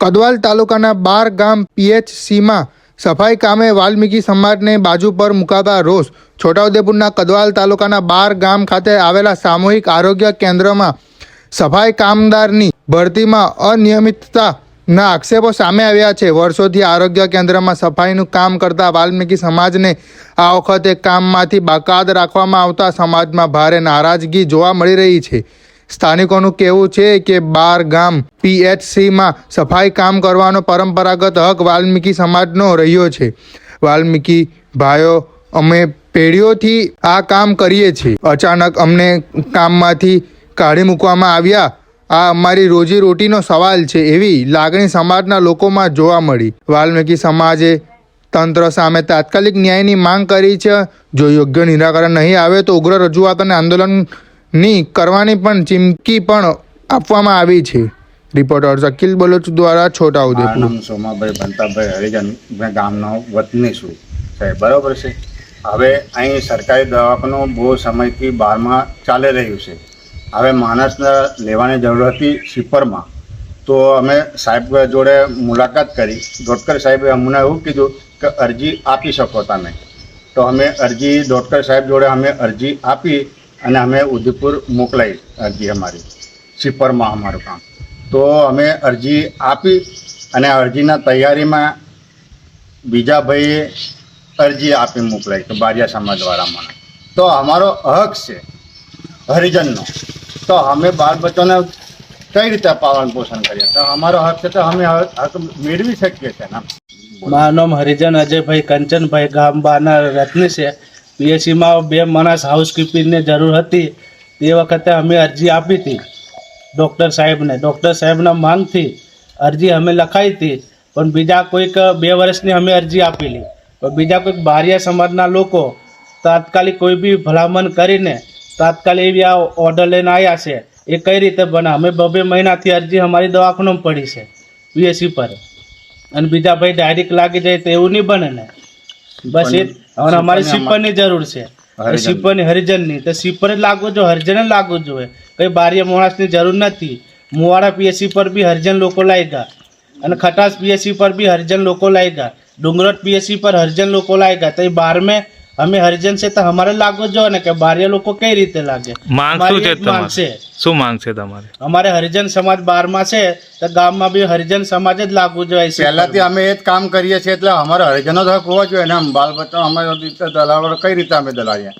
કદવાલ તાલુકાના 12 ગામ પીએચસીમાં સફાઈ કામે વાલ્મીકી સમાજને બાજુ પર મુકાતા રોષ. છોટાઉદેપુરના કદવાલ તાલુકાના 12 ગામ ખાતે આવેલા સામૂહિક આરોગ્ય કેન્દ્રમાં સફાઈ કામદારની ભરતીમાં અનિયમિતતાના આક્ષેપો સામે આવ્યા છે. વર્ષોથી આરોગ્ય કેન્દ્રમાં સફાઈનું કામ કરતા વાલ્મીકી સમાજને આ વખતે કામમાંથી બાકાત રાખવામાં આવતા સમાજમાં ભારે નારાજગી જોવા મળી રહી છે. સ્થાનિકોનું કહેવું છે કે 12 ગામ પીએચસીમાં સફાઈ કામ કરવાનો પરંપરાગત હક વાલ્મીકી સમાજનો રહ્યો છે. વાલ્મીકી ભાઈઓ અમે પેઢીઓથી આ કામ કરીએ છીએ. અચાનક અમને કામમાંથી કાઢી મૂકવામાં આવ્યા. આ અમારી રોજીરોટીનો સવાલ છે એવી લાગણી સમાજના લોકોમાં જોવા મળી. વાલ્મીકી સમાજે તંત્ર સામે તાત્કાલિક ન્યાયની માંગ કરી છે. જો યોગ્ય નિરાકરણ નહીં આવે તો ઉગ્ર રજૂઆત અને આંદોલનની કરવાની પણ ચીમકી પણ આપવામાં આવી છે. રિપોર્ટર શકીલ બલોચ દ્વારા છોટાઉદેપુર. નામ સોમાભાઈ ભંતાભાઈ હરિજન, મેં ગામનો વતની છું સાહેબ, બરાબર છે. હવે અહીં સરકારી દવાખાનું બહુ સમયથી બહારમાં ચાલી રહ્યું છે. હવે માણસને લેવાની જરૂર હતી શિપરમાં, તો અમે સાહેબ જોડે મુલાકાત કરી. ડોક્ટર સાહેબે અમને એવું કીધું કે અરજી આપી શકો તમે. તો અમે અરજી ડોક્ટર સાહેબ જોડે અમે અરજી આપી અને અમે ઉદયપુર મોકલાઈ અરજી અમારી શિપરમાં અમારું કામ. તો અમે અરજી આપી અને અરજીના તૈયારીમાં બીજા ભાઈએ અરજી આપી મોકલાઈ તો બારિયા સમાજવાળા મને. તો અમારો હક છે હરિજનનો, તો અમે બાળ બચ્ચોને કઈ રીતે પાલન પોષણ કરીએ? તો અમારો હક છે તો અમે હક મેળવી શકીએ છીએ ને. મારું નામ હરિજન અજયભાઈ કંચનભાઈ, ગામ બારના રત્ની છે. પીએચસીમાં 2 માણસ હાઉસકીપિંગની જરૂર હતી. તે વખતે અમે અરજી આપી હતી ડૉક્ટર સાહેબને. ડૉક્ટર સાહેબના માંગથી અરજી અમે લખાઈ હતી, પણ બીજા કોઈક 2 વર્ષની અમે અરજી આપેલી. પણ બીજા કોઈક બારિયા સમાજના લોકો તાત્કાલિક કોઈ બી ભલામણ કરીને તાત્કાલિક એવી આ ઓર્ડર લઈને આવ્યા છે. એ કઈ રીતે બને? અમે 2 મહિનાથી અરજી અમારી દવાખાનામાં પડી છે પીએચસી પર, અને બીજા ભાઈ ડાયરેક્ટ લાગી જાય તો એવું નહીં બને ને. બસ એ હવે અમારી શિપરની જરૂર છે, શિપરની હરિજનની. તો શિપર જ લાગવું જોઈએ, હરિજન જ લાગવું જોઈએ. કંઈ બારીયા માણસની જરૂર નથી. મુવાડા પીએચસી પર બી હરિજન લોકો લાગ્યા, અને ખટાસ પીએચસી પર બી હરિજન લોકો લાગ્યા, ડુંગરટ પીએચસી પર હરિજન લોકો લાગ્યા. તો એ 12 में અમે હરિજન છે તો અમારે લાગવું જોઈએ ને, કે બારીયા લોકો કઈ રીતે લાગે? માંગ શું છે તમારી? શું માંગ છે તમારે? અમારે હરિજન સમાજ 12 માં છે તો ગામમાં બી હરિજન સમાજ જ લાગવું જોઈએ. પહેલાથી અમે એ જ કામ કરીએ છીએ, એટલે અમારા હરિજનો જ હક હોવો જોઈએ ને. બાળ બચ્ચો અમારે દલાલો કઈ રીતે અમે દલાવીએ?